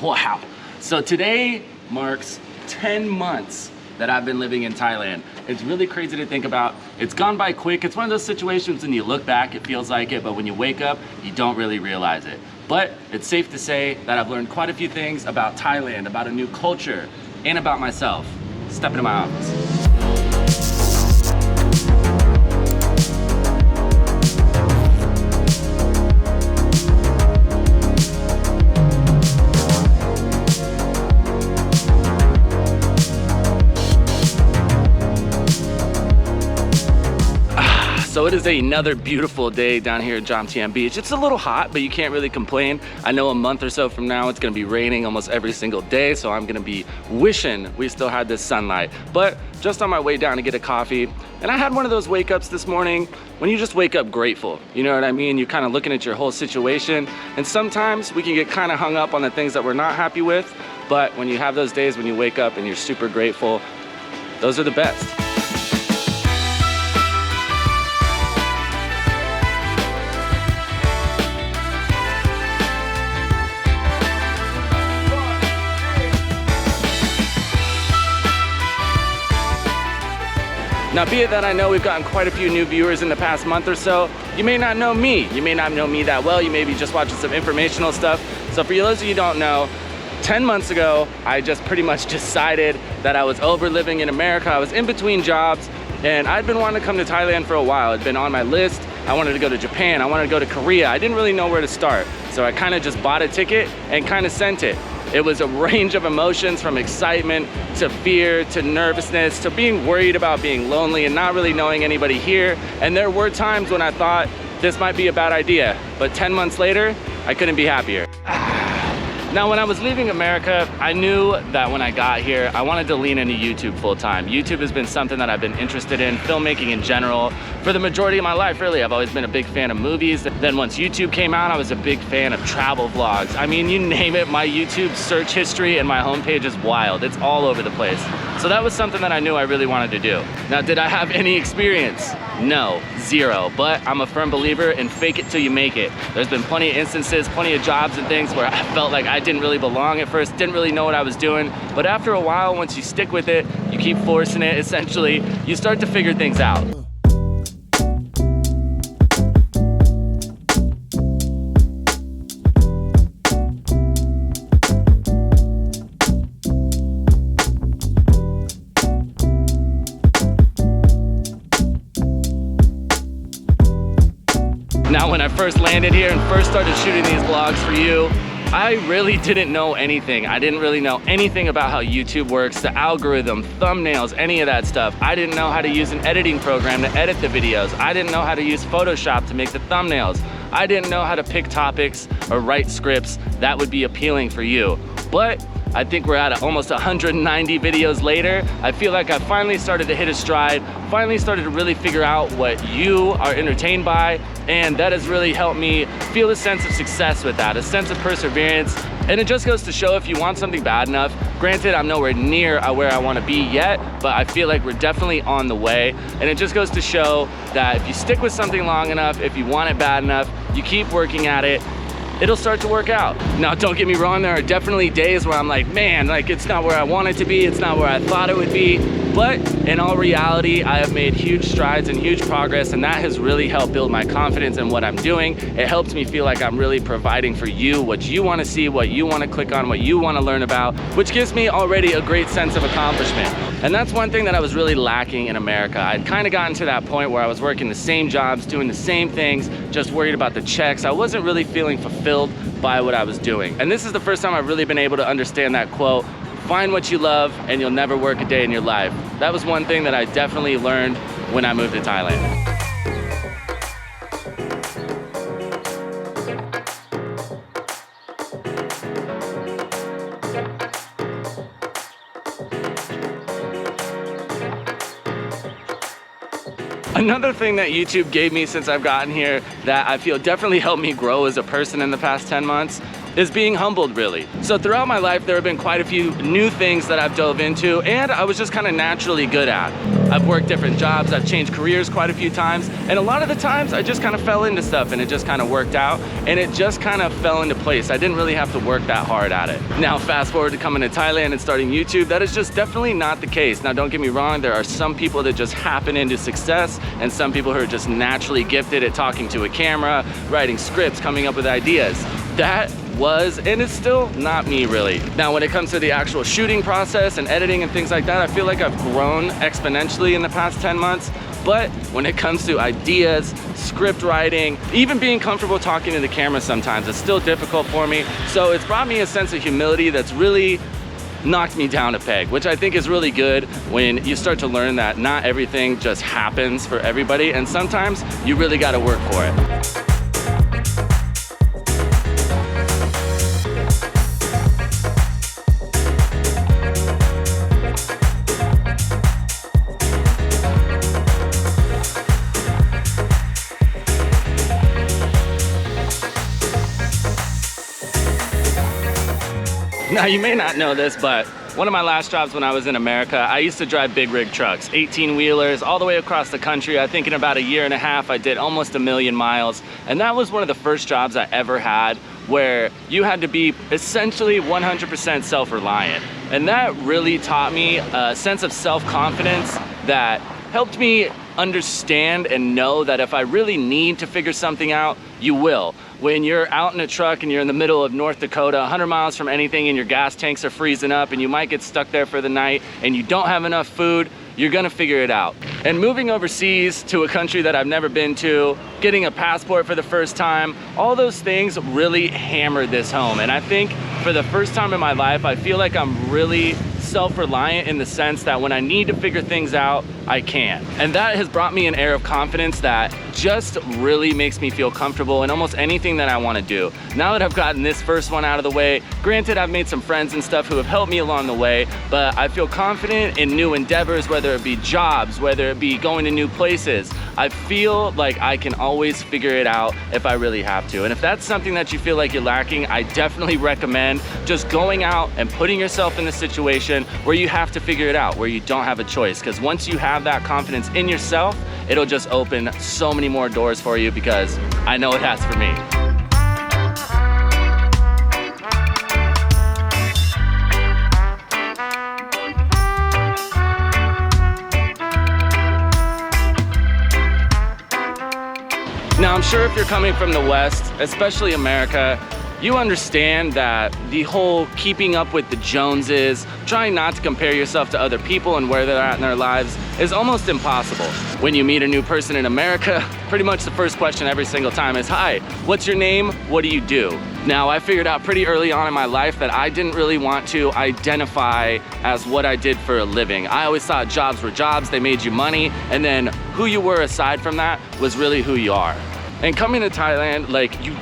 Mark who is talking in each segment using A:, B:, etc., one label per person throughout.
A: Wow. So today marks 10 months that I've been living in Thailand. It's really crazy to think about. It's gone by quick. It's one of those situations when you look back, it feels like it, but when you wake up, you don't really realize it. But it's safe to say that I've learned quite a few things about Thailand, about a new culture, and about myself. Step into my office. So it is another beautiful day down here at Daunting Beach. It's a little hot, but you can't really complain. I know a month or so from now, it's gonna be raining almost every single day, so I'm gonna be wishing we still had this sunlight. But just on my way down to get a coffee, and I had one of those wake ups this morning when you just wake up grateful. You know what I mean? You're kind of looking at your whole situation, and sometimes we can get kind of hung up on the things that we're not happy with, but when you have those days when you wake up and you're super grateful, those are the best. Now, be it that I know we've gotten quite a few new viewers in the past month or so, you may not know me. You may not know me that well. You may be just watching some informational stuff. So for those of you who don't know, 10 months ago, I just pretty much decided that I was over living in America. I was in between jobs, and I'd been wanting to come to Thailand for a while. It'd been on my list. I wanted to go to Japan. I wanted to go to Korea. I didn't really know where to start. So I kind of just bought a ticket and kind of sent it. It was a range of emotions, from excitement to fear to nervousness to being worried about being lonely and not really knowing anybody here. And there were times when I thought this might be a bad idea, but 10 months later, I couldn't be happier. Now, when I was leaving America, I knew that when I got here, I wanted to lean into YouTube full time. YouTube has been something that I've been interested in, filmmaking in general, for the majority of my life, really. I've always been a big fan of movies. Then once YouTube came out, I was a big fan of travel vlogs. I mean, you name it, my YouTube search history and my homepage is wild. It's all over the place. So that was something that I knew I really wanted to do. Now, did I have any experience? No, zero. But I'm a firm believer in fake it till you make it. There's been plenty of instances, plenty of jobs and things where I felt like I didn't really belong at first, didn't really know what I was doing. But after a while, once you stick with it, you keep forcing it, essentially, you start to figure things out. Now, when I first landed here and first started shooting these vlogs for you, I really didn't know anything. I didn't really know anything about how YouTube works, the algorithm, thumbnails, any of that stuff. I didn't know how to use an editing program to edit the videos. I didn't know how to use Photoshop to make the thumbnails. I didn't know how to pick topics or write scripts that would be appealing for you. But I think we're at almost 190 videos later. I feel like I finally started to hit a stride, finally started to really figure out what you are entertained by, and that has really helped me feel a sense of success with that, a sense of perseverance. And it just goes to show, if you want something bad enough, granted I'm nowhere near where I want to be yet, but I feel like we're definitely on the way. And it just goes to show that if you stick with something long enough, if you want it bad enough, you keep working at it, it'll start to work out. Now, don't get me wrong, there are definitely days where I'm like, man, like it's not where I want it to be, it's not where I thought it would be. But in all reality, I have made huge strides and huge progress, and that has really helped build my confidence in what I'm doing. It helps me feel like I'm really providing for you what you want to see, what you want to click on, what you want to learn about, which gives me already a great sense of accomplishment. And that's one thing that I was really lacking in America. I'd kind of gotten to that point where I was working the same jobs, doing the same things, just worried about the checks. I wasn't really feeling fulfilled by what I was doing. And this is the first time I've really been able to understand that quote, find what you love and you'll never work a day in your life. That was one thing that I definitely learned when I moved to Thailand. Another thing that YouTube gave me since I've gotten here that I feel definitely helped me grow as a person in the past 10 months is being humbled, really. So throughout my life, there have been quite a few new things that I've dove into and I was just kind of naturally good at. I've worked different jobs, I've changed careers quite a few times, and a lot of the times I just kind of fell into stuff and it just kind of worked out and it just kind of fell into place. I didn't really have to work that hard at it. Now fast forward to coming to Thailand and starting YouTube, that is just definitely not the case. Now don't get me wrong, there are some people that just happen into success and some people who are just naturally gifted at talking to a camera, writing scripts, coming up with ideas. That was and is still not me, really. Now when it comes to the actual shooting process and editing and things like that, I feel like I've grown exponentially in the past 10 months. But when it comes to ideas, script writing, even being comfortable talking to the camera sometimes, it's still difficult for me. So it's brought me a sense of humility that's really knocked me down a peg, which I think is really good when you start to learn that not everything just happens for everybody, and sometimes you really got to work for it. Now you may not know this, but one of my last jobs when I was in America, I used to drive big rig trucks, 18-wheelers, all the way across the country. I think in about a year and a half, I did almost 1 million miles. And that was one of the first jobs I ever had where you had to be essentially 100% self-reliant. And that really taught me a sense of self-confidence that helped me understand and know that if I really need to figure something out, you will. When you're out in a truck and you're in the middle of North Dakota, 100 miles from anything, and your gas tanks are freezing up and you might get stuck there for the night and you don't have enough food, you're gonna figure it out. And moving overseas to a country that I've never been to, getting a passport for the first time, all those things really hammered this home. And I think for the first time in my life, I feel like I'm really self-reliant in the sense that when I need to figure things out, I can. And that has brought me an air of confidence that just really makes me feel comfortable in almost anything that I want to do. Now that I've gotten this first one out of the way, granted I've made some friends and stuff who have helped me along the way, but I feel confident in new endeavors, whether it be jobs, whether it be going to new places. I feel like I can always figure it out if I really have to. And if that's something that you feel like you're lacking, I definitely recommend just going out and putting yourself in the situation where you have to figure it out, where you don't have a choice. Because once you have that confidence in yourself, it'll just open so many more doors for you, because I know it has for me. Now, I'm sure if you're coming from the West, especially America, you understand that the whole keeping up with the Joneses, trying not to compare yourself to other people and where they're at in their lives is almost impossible. When you meet a new person in America, pretty much the first question every single time is, "Hi, what's your name? What do you do?" Now, I figured out pretty early on in my life that I didn't really want to identify as what I did for a living. I always thought jobs were jobs, they made you money, and then who you were aside from that was really who you are. And coming to Thailand, like you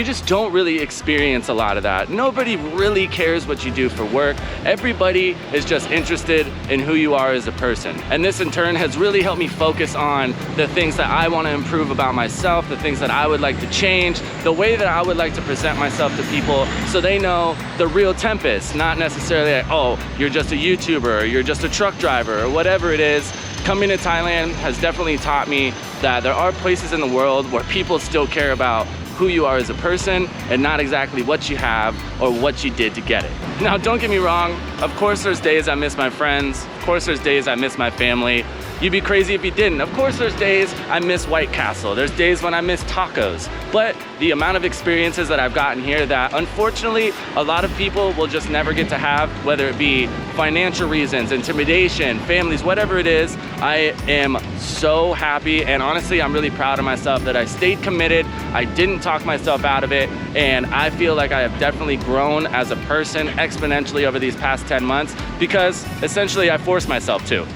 A: just don't really experience a lot of that. Nobody really cares what you do for work. Everybody is just interested in who you are as a person. And this in turn has really helped me focus on the things that I want to improve about myself, the things that I would like to change, the way that I would like to present myself to people so they know the real Tempus, not necessarily like, oh, you're just a YouTuber, or you're just a truck driver, or whatever it is. Coming to Thailand has definitely taught me that there are places in the world where people still care about who you are as a person and not exactly what you have or what you did to get it. Now, don't get me wrong, of course there's days I miss my friends, of course there's days I miss my family. You'd be crazy if you didn't. Of course there's days I miss White Castle, there's days when I miss tacos, but the amount of experiences that I've gotten here that unfortunately a lot of people will just never get to have, whether it be financial reasons, intimidation, families, whatever it is, I am so happy, and honestly I'm really proud of myself that I stayed committed, I didn't talk myself out of it, and I feel like I have definitely grown as a person exponentially over these past 10 months because essentially I forced myself to.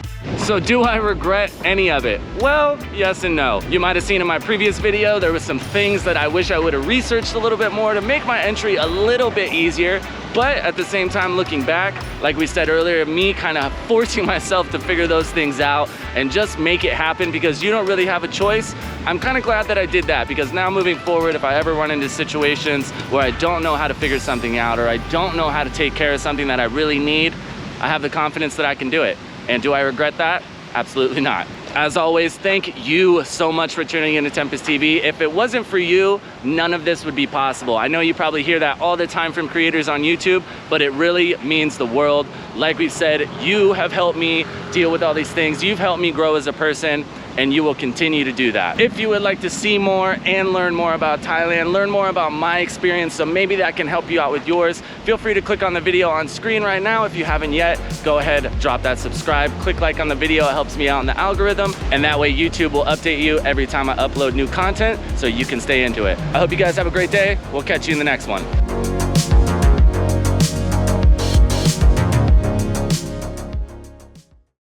A: So do I regret any of it? Well, yes and no. You might have seen in my previous video, there was some things that I wish I would have researched a little bit more to make my entry a little bit easier. But at the same time, looking back, like we said earlier, me kind of forcing myself to figure those things out and just make it happen because you don't really have a choice. I'm kind of glad that I did that, because now moving forward, if I ever run into situations where I don't know how to figure something out, or I don't know how to take care of something that I really need, I have the confidence that I can do it. And do I regret that? Absolutely not. As always, thank you so much for tuning into Tempus TV. If it wasn't for you, none of this would be possible. I know you probably hear that all the time from creators on YouTube, but it really means the world. Like we said, you have helped me deal with all these things. You've helped me grow as a person, and you will continue to do that. If you would like to see more and learn more about Thailand, learn more about my experience, so maybe that can help you out with yours, feel free to click on the video on screen right now. If you haven't yet, go ahead, drop that subscribe, click like on the video. It helps me out in the algorithm, and that way YouTube will update you every time I upload new content so you can stay into it. I hope you guys have a great day. We'll catch you in the next one.